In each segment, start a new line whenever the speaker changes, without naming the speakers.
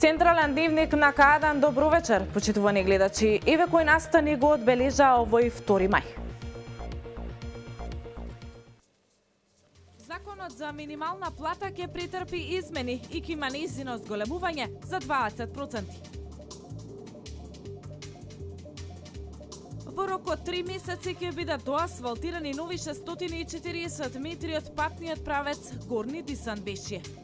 Централен дневник на К1, добро вечер, почитувани гледачи. Еве кој настани го одбележа овој 2 мај. Законот за минимална плата ќе претрпи измени и ќе има нејзино зголемување за 20%. Во рок од 3 месеци ќе бидат доасфалтирани нови 640 метри од патниот правец Горни Дисан-Вешје.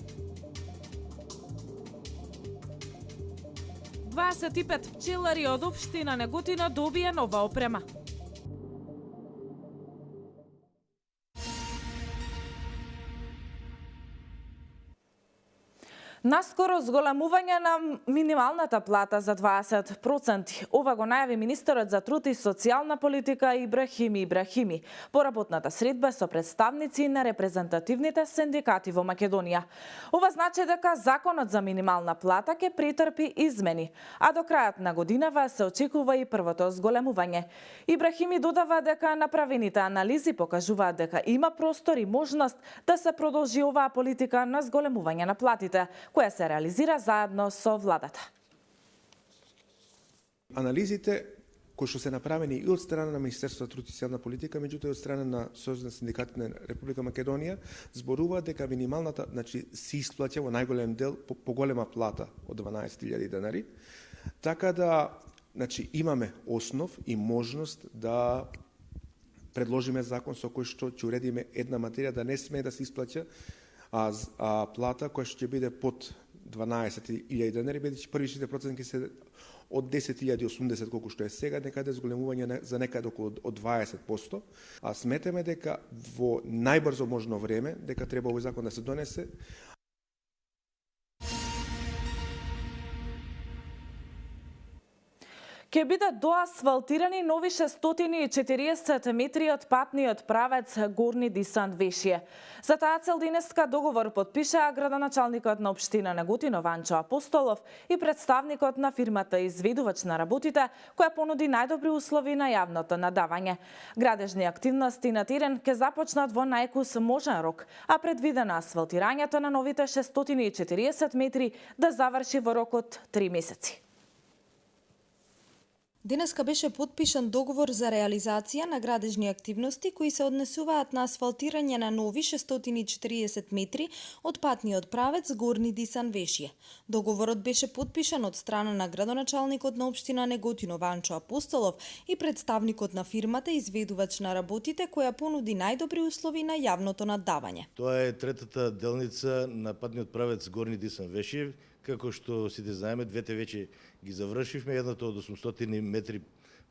25 пчелари од општина Неготино добија нова опрема. Наскоро зголемување на минималната плата за 20%. Ова го најави министерот за труд и социјална политика Ибрахими Ибрахими по работната средба со представници на репрезентативните синдикати во Македонија. Ова значи дека законот за минимална плата ќе претрпи измени, а до крајот на годинава се очекува и првото зголемување. Ибрахими додава дека направените анализи покажуваат дека има простор и можност да се продолжи оваа политика на зголемување на платите, која се реализира заедно со владата.
Анализите кои што се направени и од страна на Министерството за труд и социјална политика, меѓутоа и од страна на Сојузот на синдикатите на Република Македонија, зборуваат дека минималната, се исплаќа во најголем дел по голема плата од 12.000 денари, така да имаме основ и можност да предложиме закон со кој што ќе уредиме една материја да не смее да се исплаќа плата која што ќе биде под 12.000 денари, бидејќи првичните проценти се од 10.080 колку што е сега, некаде зголемување за некаде околу од 20%. А сметаме дека во најбрзо можно време дека треба овој закон да се донесе.
Ке бидат доасфалтирани нови 640 метри од патниот правец Горни Дисан-Вешје. За таа цел денеска договор подпишаа градоначалникот на општина Неготино Ванчо Апостолов и представникот на фирмата изведувач на работите, која понуди најдобри услови на јавното надавање. Градежни активности на терен ке започнат во најкус можен рок, а предвидено асфалтирањето на новите 640 метри да заврши во рок од 3 месеци.
Денеска беше подпишан договор за реализација на градежни активности кои се однесуваат на асфалтирање на нови 640 метри од патниот правец Горни Дисан-Вешје. Договорот беше подпишан од страна на градоначалникот на општина Неготино Ванчо Апостолов и представникот на фирмата изведувач на работите која понуди најдобри услови на јавното наддавање.
Тоа е третата делница на патниот правец Горни Дисан-Вешје. Како што сите знаеме, двете веќе ги завршивме, едната од 800 метри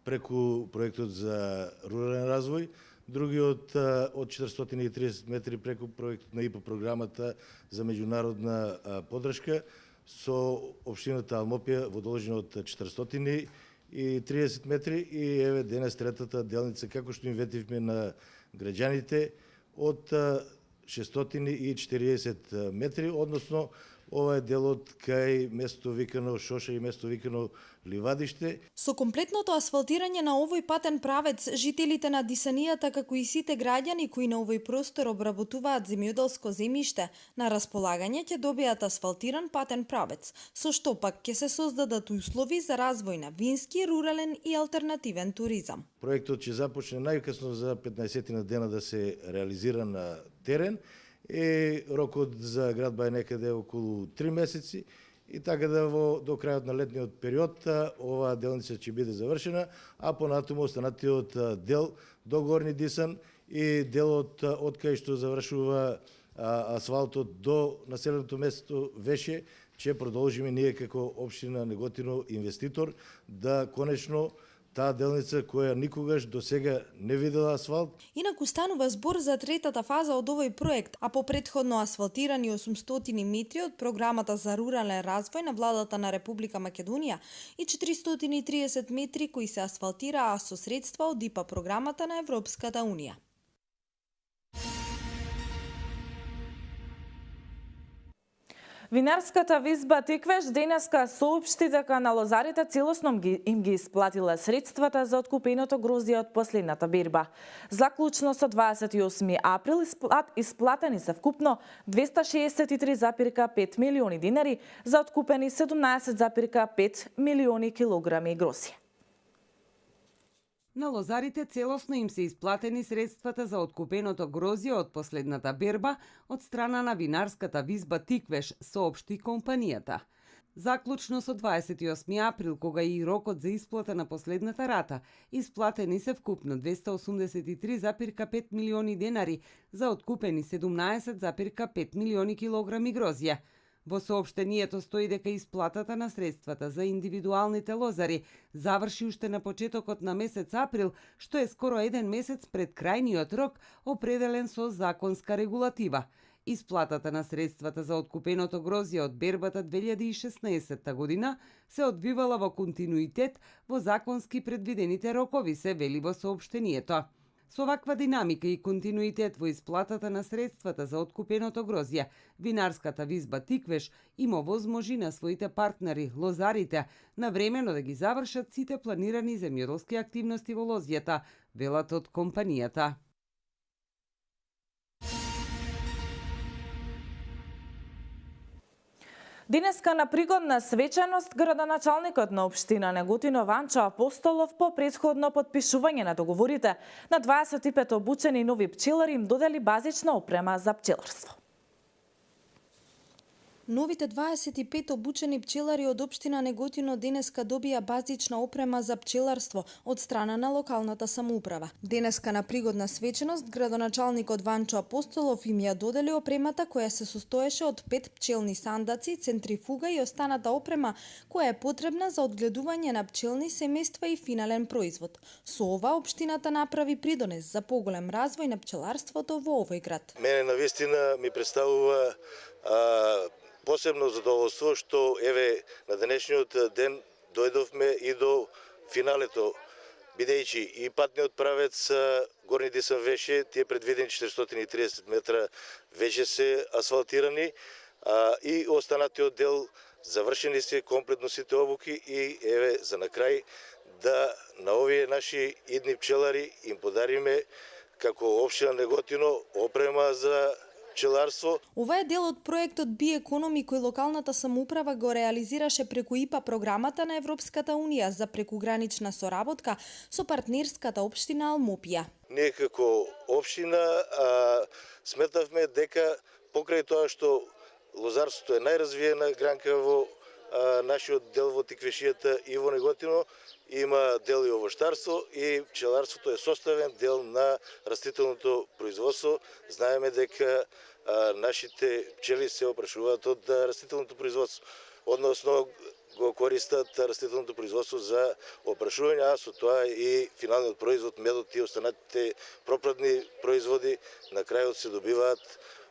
преку проектот за рурален развој, другиот од 430 метри преку проектот на ИПА програмата за меѓународна поддршка со општината Алмопија во должина од 430 метри и еве денес третата делница како што им ветивме на граѓаните од 640 метри, односно ова е делот кај место викано Шоша и место викано Ливадиште.
Со комплетното асфалтирање на овој патен правец, жителите на Дисанијата, како и сите граѓани кои на овој простор обработуваат земјоделско земјиште, на располагање ќе добијат асфалтиран патен правец, со што пак ќе се создадат услови за развој на вински, рурален и алтернативен туризам.
Проектот ќе започне најкасно за 15 на дена да се реализира на терен, и рокот за градба е некаде околу 3 месеци и така да до крајот на летниот период оваа делница ќе биде завршена, а понатаму останатиот дел до Горни Дисан и делот од кај што завршува асфалтот до населеното место Вешје ќе продолжиме ние како општина Неготино инвеститор да конечно таа делница која никогаш до сега не видела асфалт.
Инаку станува збор за третата фаза од овој проект, а по претходно асфалтирани 800 метри од програмата за рурален развој на владата на Република Македонија и 430 метри кои се асфалтираа со средства од ИПА програмата на Европската Унија.
Винарската визба Тиквеш денеска соопшти дека на лозарите целосно им ги исплатила средствата за откупеното грозје од последната берба. Заклучно со 28 април исплатени се вкупно 263,5 милиони динари за откупени 17,5 милиони килограми грозје.
На лозарите целосно им се исплатени средствата за откупеното грозје од последната берба од страна на винарската визба Тиквеш, соопшти компанијата. Заклучно со 28 април, кога и рокот за исплата на последната рата, исплатени се вкупно 283,5 милиони денари за откупени 17,5 милиони килограми грозје. Во соопштението стои дека исплатата на средствата за индивидуалните лозари заврши уште на почетокот на месец април, што е скоро еден месец пред крајниот рок определен со законска регулатива. Исплатата на средствата за откупеното грозје од бербата 2016 година се одвивала во континуитет во законски предвидените рокови, се вели во соопштението. Со ваква динамика и континуитет во исплатата на средствата за откупеното грозје, винарската визба Тиквеш има возможи на своите партнери, лозарите, навремено да ги завршат сите планирани земјоделски активности во лозјата, велат од компанијата.
Денеска на пригодна свеченост градоначалникот на општина Неготино Ванчо Апостолов по претходно потпишување на договорите на 25 обучени нови пчелари им додели базична опрема за пчеларство.
Новите 25 обучени пчелари од општина Неготино денеска добија базична опрема за пчеларство од страна на локалната самоуправа. Денеска на пригодна свеченост градоначалникот Ванчо Апостолов им ја додели опремата која се состоеше од 5 пчелни сандаци, центрифуга и останата опрема која е потребна за одгледување на пчелни семејства и финален производ. Со ова општината направи придонес за поголем развој на пчеларството во овој град.
Мене навистина ми представува посебно задоволство што еве на денешниот ден дојдовме и до финалето, бидејќи и патниот правец Горни Дисан Веше, тие предвидени 430 метра веќе се асфалтирани и останатиот дел завршени се комплетно сите обуки и еве за на крај да на овие наши идни пчелари им подариме како општина Неготино опрема за пчеларство.
Ова е дел од проектот Биекономи кој локалната самоуправа го реализираше преку ИПА програмата на Европската Унија за прекугранична соработка со партнерската општина Алмопија.
Ние како општина сметавме дека покрај тоа што лозарството е најразвиена гранка во нашиот дел во Тиквешијата и во Неготино, има дел и овоштарство и пчеларството е составен дел на растителното производство. Знаеме дека нашите пчели се опрашуваат од растителното производство, односно го користат растителното производство за опрашување, а со тоа и финалниот производ, медот и останатите пропрадни производи на крајот се добиваат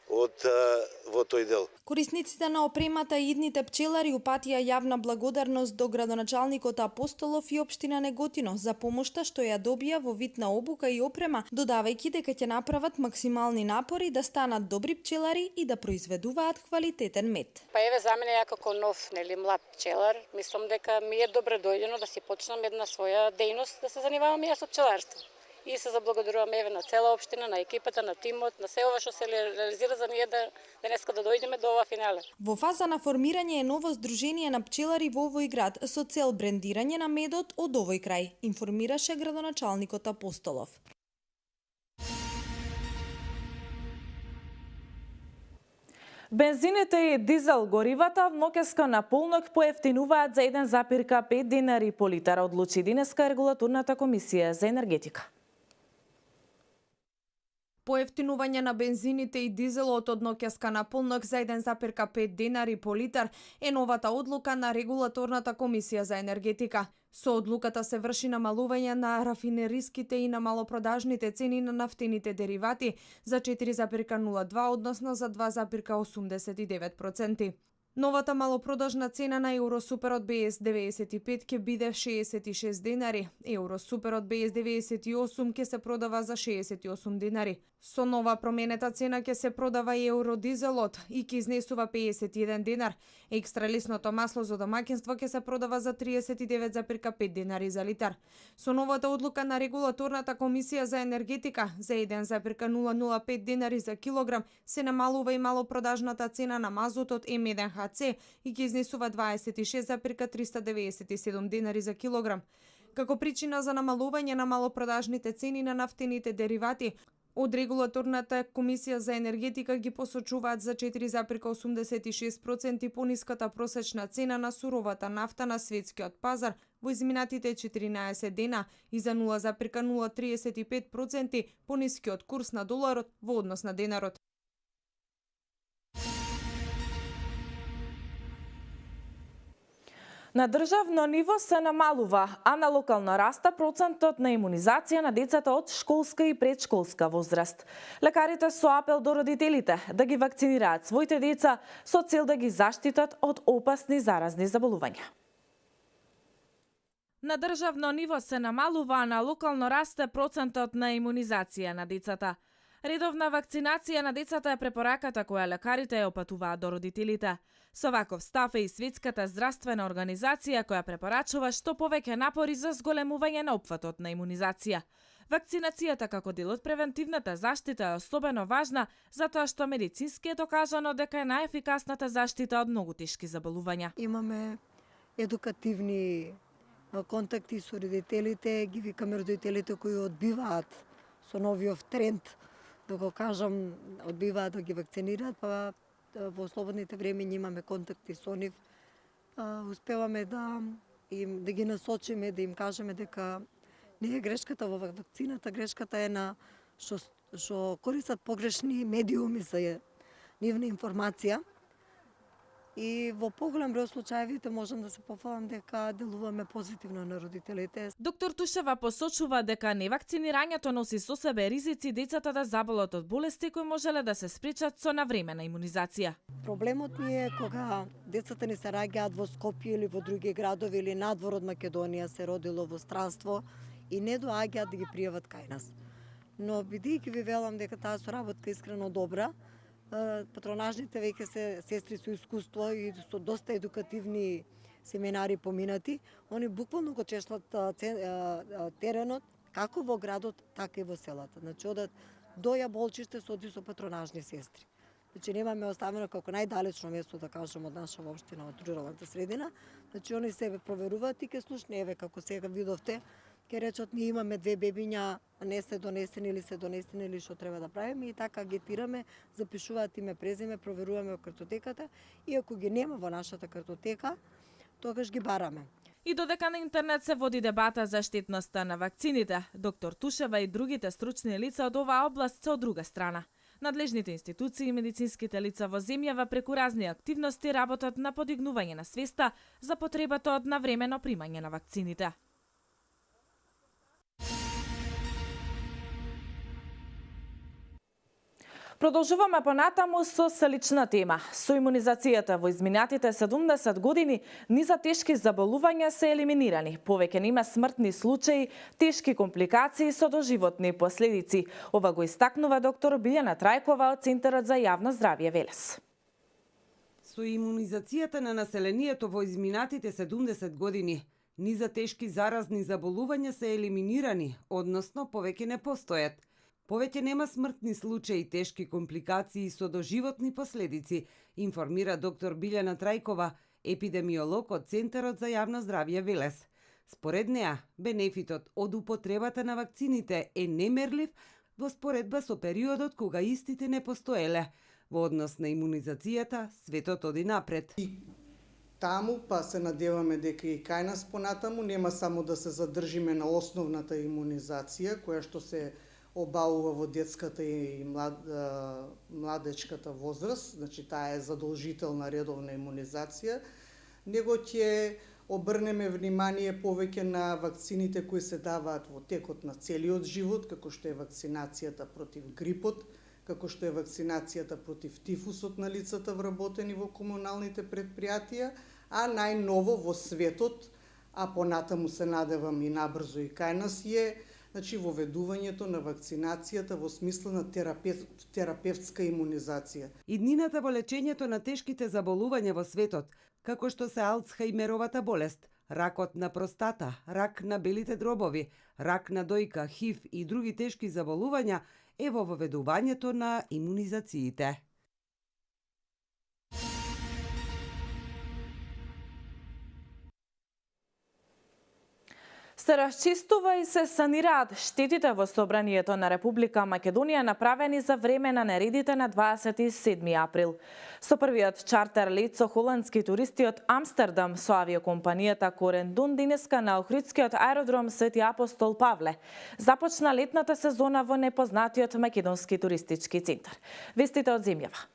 во тој дел.
Корисниците на опремата и идните пчелари упатија јавна благодарност до градоначалникот Апостолов и општина Неготино за помошта што ја добија во вид на обука и опрема, додавајќи дека ќе направат максимални напори да станат добри пчелари и да произведуваат квалитетен мед.
Па еве за мене ја како нов, млад пчелар, мислам дека ми е добре дојдено да си почнам една своја дејност да се занимавам и јас со пчеларство. И се заблагодарувам еве на цела општина, на екипата, на тимот, на се ова што се реализира за ние денеска да дојдеме до ова финале.
Во фаза на формирање е ново здружение на пчелари во овој град со цел брендирање на медот од овој крај, информираше градоначалникот Апостолов.
Бензините и дизел горивата ноќеска на полнок поевтинуваат за 1,5 динари по литар, одлучи денеска регулаторната комисија за енергетика.
Поевтинување на бензините и дизелот од ноќеска на полнок за 1,5 денари по литар е новата одлука на регулаторната комисија за енергетика. Со одлуката се врши намалување на рафинериските и на малопродажните цени на нафтените деривати за 4,02, односно за 2,89%. Новата малопродажна цена на Евросуперот BS95 ќе биде 66 денари, Евросуперот BS98 ќе се продава за 68 денари. Со нова променета цена ќе се продава и евродизелот и ќе изнесува 51 денар. Екстра лисното масло за домаќинство ќе се продава за 39,5 денари за литар. Со новата одлука на регулаторната комисија за енергетика за 1,005 денари за килограм се намалува и малопродажната цена на мазутот М1ХЦ и ќе изнесува 26,397 денари за килограм. Како причина за намалување на малопродажните цени на нафтените деривати, од регулаторната комисија за енергетика ги посочуваат за 4,86% пониската просечна цена на суровата нафта на светскиот пазар во изминатите 14 дена и за 0,035% понискиот курс на доларот во однос на денарот.
На државно ниво се намалува, а на локално раста процентот на имунизација на децата од школска и предшколска возраст. Лекарите со апел до родителите да ги вакцинираат своите деца со цел да ги заштитат од опасни заразни заболувања. На државно ниво се намалува, а на локално расте процентот на имунизација на децата. Редовна вакцинација на децата е препораката која лекарите ја опатуваат до родителите. Со ваков став е и Светската здравствена организација која препорачува што повеќе напори за зголемување на опфатот на имунизација. Вакцинацијата како дел од превентивната заштита е особено важна затоа што медицински е докажано дека е најефикасната заштита од многу тешки заболувања.
Имаме едукативни контакти со родителите, ги викаме родителите кои одбиваат со новиот тренд, да го кажам, одбиваат да ги вакцинираат, па во слободните времења имаме контакти со нив. Успеваме да ги насочиме, да им кажеме дека не е грешката во вакцината, грешката е на што користат погрешни медиуми за нивна информација. И во поголем број случаевите можам да се пофалам дека делуваме позитивно на родителите.
Доктор Тушева посочува дека невакцинирањето носи со себе ризици децата да заболат од болести кои можеле да се спречат со навремена имунизација.
Проблемот ни е кога децата ни се раѓаат во Скопје или во други градови или надвор од Македонија, се родило во странство и не доаѓаат да ги пријават кај нас. Но бидејќи ви велам дека таа соработка е искрено добра, патронажните веќе се сестри со искуство и со доста едукативни семинари поминати, они буквално го чешлат теренот како во градот, така и во селата. Значи одат до Јаболчиште се оди со патронажни сестри. Значи немаме оставено како најдалечно место да кажам од наша општина, од руралната средина. Значи они себе проверуваат и ке слушне, еве како сега видовте, ке речат ние имаме 2 бебиња, не се донесени или се донесени или што треба да правиме и така агитираме, запишуваат име, презиме, проверуваме во картотеката и ако ги нема во нашата картотека, тогаш ги бараме.
И додека на интернет се води дебата за штетноста на вакцините, доктор Тушева и другите стручни лица од оваа област се од друга страна. Надлежните институции и медицинските лица во земјава преку разни активности работат на подигнување на свеста за потребата од навремено примање на вакцините. Продолжуваме понатаму со слична тема. Со имунизацијата во изминатите 70 години низа тешки заболувања се елиминирани. Повеќе нема смртни случаи, тешки компликации со доживотни последици. Ова го истакнува доктор Билјана Трајкова од Центарот за јавно здравје Велес.
Со имунизацијата на населението во изминатите 70 години низа тешки заразни заболувања се елиминирани, односно повеќе не постојат. Повеќе нема смртни случаи, тешки компликации со доживотни последици, информира доктор Билјана Трајкова, епидемиолог од Центарот за јавно здравје Велес. Според неа, бенефитот од употребата на вакцините е немерлив во споредба со периодот кога истите не постоеле. Во однос на имунизацијата, светот оди напред.
Таму, па се надеваме дека и кај нас понатаму нема само да се задржиме на основната имунизација, која што се обавува во детската и младечката возраст, значи таа е задолжителна редовна имунизација, него ќе обрнеме внимание повеќе на вакцините кои се даваат во текот на целиот живот, како што е вакцинацијата против грипот, како што е вакцинацијата против тифусот на лицата вработени во комуналните предпријатија, а најново во светот, а понатаму се надевам и набрзо и кај нас е, значи воведувањето на вакцинацијата во смисла на терапевтска имунизација.
Иднината во лечењето на тешките заболувања во светот, како што се Алцхајмеровата болест, ракот на простата, рак на белите дробови, рак на дојка, ХИВ и други тешки заболувања, е во воведувањето на имунизациите.
Се расчистува и се санираат штетите во собранието на Република Македонија направени за време на нередите на 27 април. Со првиот чартер лет со холандски туристи од Амстердам со авиокомпанијата Корендун денеска на Охридскиот аеродром Свети Апостол Павле започна летната сезона во непознатиот македонски туристички центар. Вестите од земјава.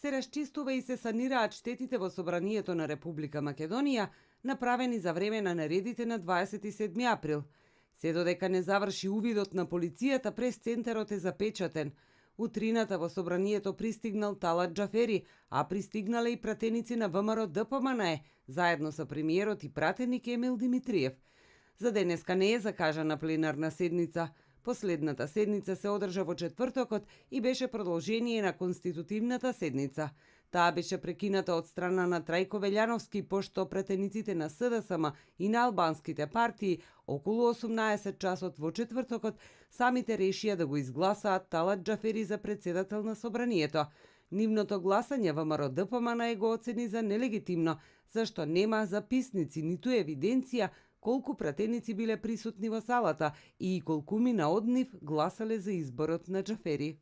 Се расчистува и се санираат штетите во собранието на Република Македонија направени за време на нередите на 27 април. Се додека не заврши увидот на полицијата, прес-центарот е запечатен. Утрината во собранието пристигнал Талат Џафери, а пристигнале и пратеници на ВМРО ДПМНЕ, заедно со премиерот и пратеник Емил Димитриев. За денеска не е закажана пленарна седница. Последната седница се одржа во четвртокот и беше продолжение на конститутивната седница. Таа беше прекината од страна на Трајко Велјановски, пошто претениците на СДСМ и на албанските партии околу 18 часот во четвртокот самите решија да го изгласаат Талат Џафери за председател на собранието. Нивното гласање ВМРО ДПМНЕ го оцени за нелегитимно, зашто нема записници ниту евиденција колку пратеници биле присутни во салата и колкумина од нив гласале за изборот на Џафери.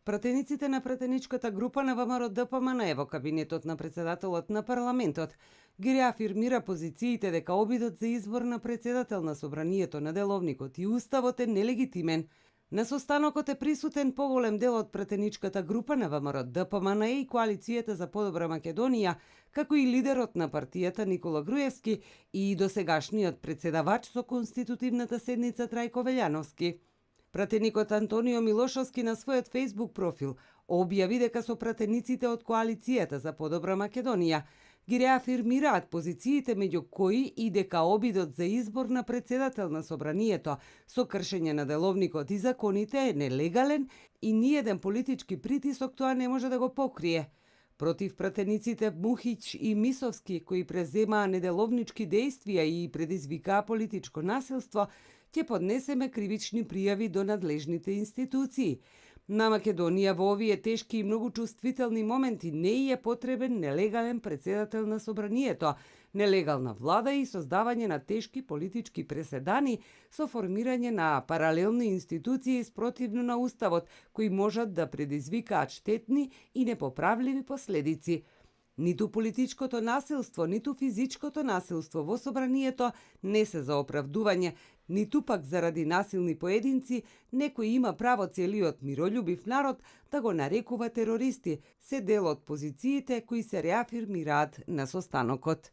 Пратениците на пратеничката група на ВМРО ДПМНЕ во кабинетот на председателот на парламентот ги реафирмира позициите дека обидот за избор на председател на собранието на деловникот и уставот е нелегитимен. На состанокот е присутен поголем дел од пратеничката група на ВМРО ДПМНЕ и Коалицијата за подобра Македонија, како и лидерот на партијата Никола Груевски и досегашниот председавач со конститутивната седница Трајко Велјановски. Пратеникот Антонио Милошовски на својот Facebook профил објави дека со пратениците од Коалицијата за подобра Македонија ги реафирмираат позициите меѓу кои и дека обидот за избор на председател на собранието со кршење на деловникот и законите е нелегален и ниеден политички притисок тоа не може да го покрие. Против пратениците Мухиќ и Мисовски, кои преземаа неделовнички дејствија и предизвикаа политичко насилство, ќе поднесеме кривични пријави до надлежните институции. На Македонија во овие тешки и многу чувствителни моменти не е потребен нелегален председател на собранието, нелегална влада и создавање на тешки политички преседани со формирање на паралелни институции спротивно на уставот, кои можат да предизвикаат штетни и непоправливи последици. Ниту политичкото насилство, ниту физичкото насилство во собранието не се за оправдување, ниту пак заради насилни поединци некој има право целиот мирољубив народ да го нарекува терористи, се дел од позициите кои се реафирмираат на состанокот.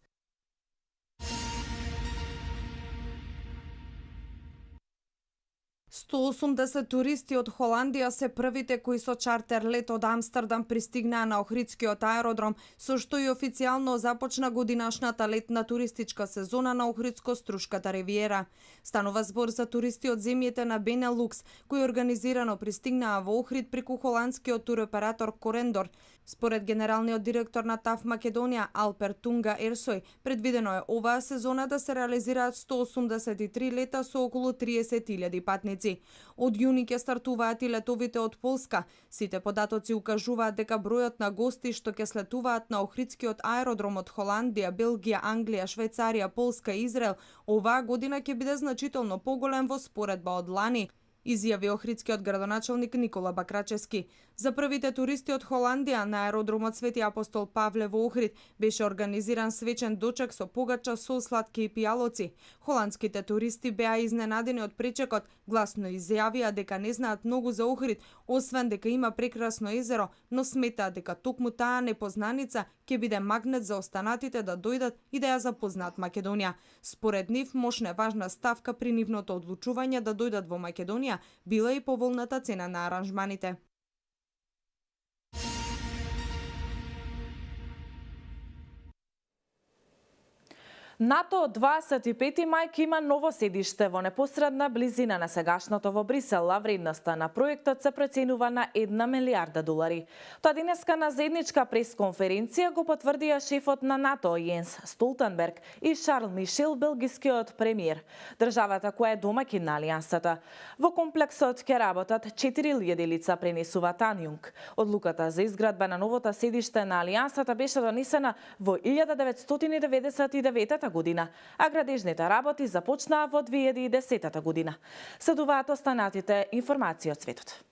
Сто 180 туристи од Холандија се првите кои со чартер лет од Амстердам пристигнаа на Охридскиот аеродром, со што и официјално започна годинашната летна туристичка сезона на Охридско-Струшката ривиера. Станува збор за туристи од земјите на Бенелукс, кои организирано пристигнаа во Охрид преку холандскиот туроператор Корендор. Според генералниот директор на ТАФ Македонија Алпер Тунга Ерсој, предвидено е оваа сезона да се реализираат 183 лета со околу 30.000 патници. Од јуни ќе стартуваат и летовите од Полска. Сите податоци укажуваат дека бројот на гости што ќе слетуваат на Охридскиот аеродром од Холандија, Белгија, Англија, Швајцарија, Полска и Израел оваа година ќе биде значително поголем во споредба од лани, изјави Охридскиот градоначелник Никола Бакрачевски. За првите туристи од Холандија на аеродромот Свети Апостол Павле во Охрид беше организиран свечен дочек со погача со сладки и пијалоци. Холандските туристи беа изненадени од пречекот, гласно изјавија дека не знаат многу за Охрид, освен дека има прекрасно езеро, но сметаат дека токму таа непознаница ќе биде магнет за останатите да дојдат и да ја запознаат Македонија. Според нив, мощна важна ставка при нивното одлучување да дојдат во Македонија била и поволната цена на аранжманите.
НАТО од 25 мај ќе има ново седиште во непосредна близина на сегашното во Брисел, а вредноста на проектот се проценува на $1 милиарда. Тоа денеска на заедничка пресконференција го потврдија шефот на НАТО Јенс Столтенберг и Шарл Мишел, белгискиот премиер, државата која е домаќин на алијансата. Во комплексот ќе работат 4000 лица, пренесува Танјунг. Одлуката за изградба на новото седиште на алијансата беше донесена во 1999 година, а градежните работи започнаа во 2010 година. Следуваат останатите информации од светот.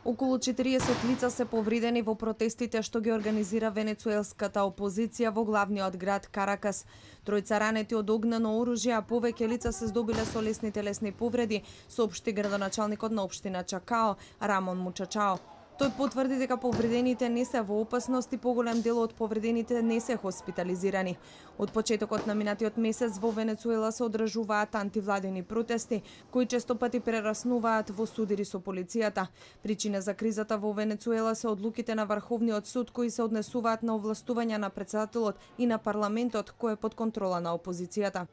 Околу 40 лица се повредени во протестите што ги организира венецуелската опозиција во главниот град Каракас. Тројца ранети од огнено оружје, а повеќе лица се здобиле со лесни телесни повреди, соопшти градоначалникот на општина Чакао, Рамон Мучачао. Тој потврди дека повредените не се во опасност и поголем дел од повредените не се хоспитализирани. Од почетокот на минатиот месец во Венецуела се одржуваат антивладени протести, кои често пати прераснуваат во судири со полицијата. Причина за кризата во Венецуела се одлуките на Врховниот суд кои се однесуваат на овластување на претседателот и на парламентот кој е под контрола на опозицијата.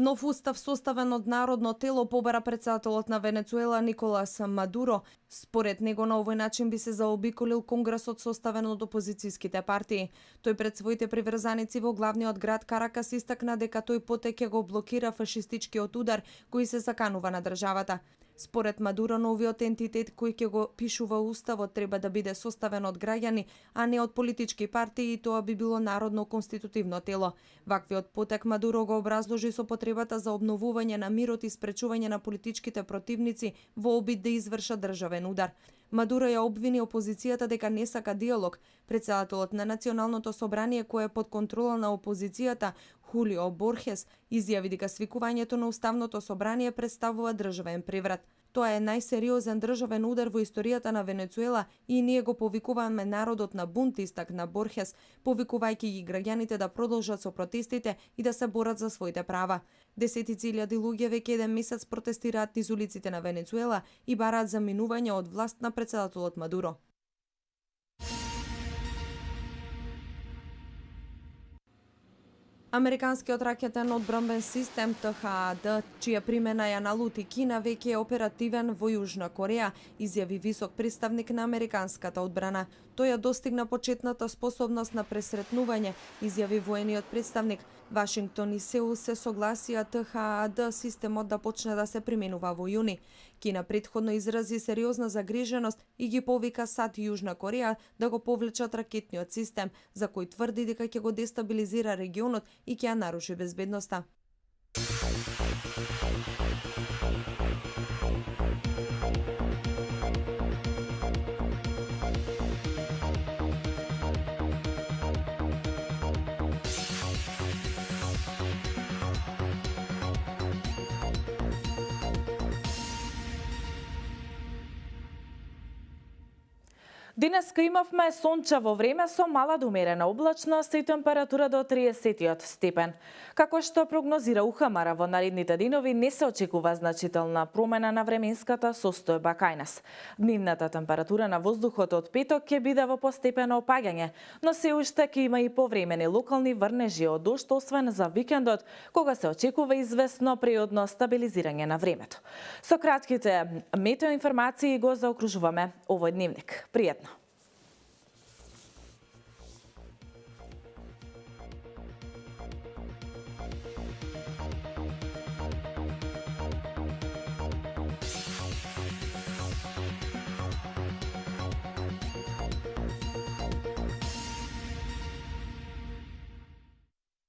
Нов устав составен од народно тело побара претседателот на Венецуела Николас Мадуро. Според него на овој начин би се заобиколил конгресот составен од опозицијските партии. Тој пред своите приврзаници во главниот град Каракас истакна дека тој потек ќе го блокира фашистичкиот удар кој се заканува на државата. Според Мадуро, новиот ентитет кој ќе го пишува уставот треба да биде составен од граѓани, а не од политички партии, и тоа би било народно конститутивно тело. Ваквиот потек Мадуро го образложи со потребата за обновување на мирот и спречување на политичките противници во обид да извршат државен удар. Мадуро ја обвини опозицијата дека не сака диалог. Претседателот на Националното собрание, кој е под контрола на опозицијата, Хулио Борхес, изјави дека свикувањето на Уставното собрание представува државен преврат. Тоа е најсериозен државен удар во историјата на Венецуела и ние го повикуваме народот на бунт, истакна Борхес, повикувајќи ги граѓаните да продолжат со протестите и да се борат за своите права. Десетици илјади луѓе веќе еден месец протестираат низ улиците на Венецуела и бараат заминување од власт на претседателот Мадуро. Американскиот ракетен одбранбен систем ТХАД, чија примена ја налути Кина, веќе е оперативен во Јужна Кореја, изјави висок представник на американската одбрана. Тој ја достигна почетната способност на пресретнување, изјави воениот представник. Вашингтон и Сеул се согласија ТХАД системот да почне да се применува во јуни. Кина претходно изрази сериозна загриженост и ги повика САД и Јужна Кореја да го повлечат ракетниот систем, за кој тврди дека ќе го дестабилизира регионот и ќе ја наруши безбедноста.
Денеска имавме сончево време со мала до умерена облачност и температура до 30 степен. Како што прогнозира УХМР, во наредните денови не се очекува значителна промена на временската состојба кај нас. Дневната температура на воздухот од петок ќе биде во постепено опаѓање, но се уште ќе има и повремени локални врнежи од дожд, освен за викендот, кога се очекува известно приодно стабилизирање на времето. Со кратките метеоинформации го заокружуваме овој дневник. Пријатно!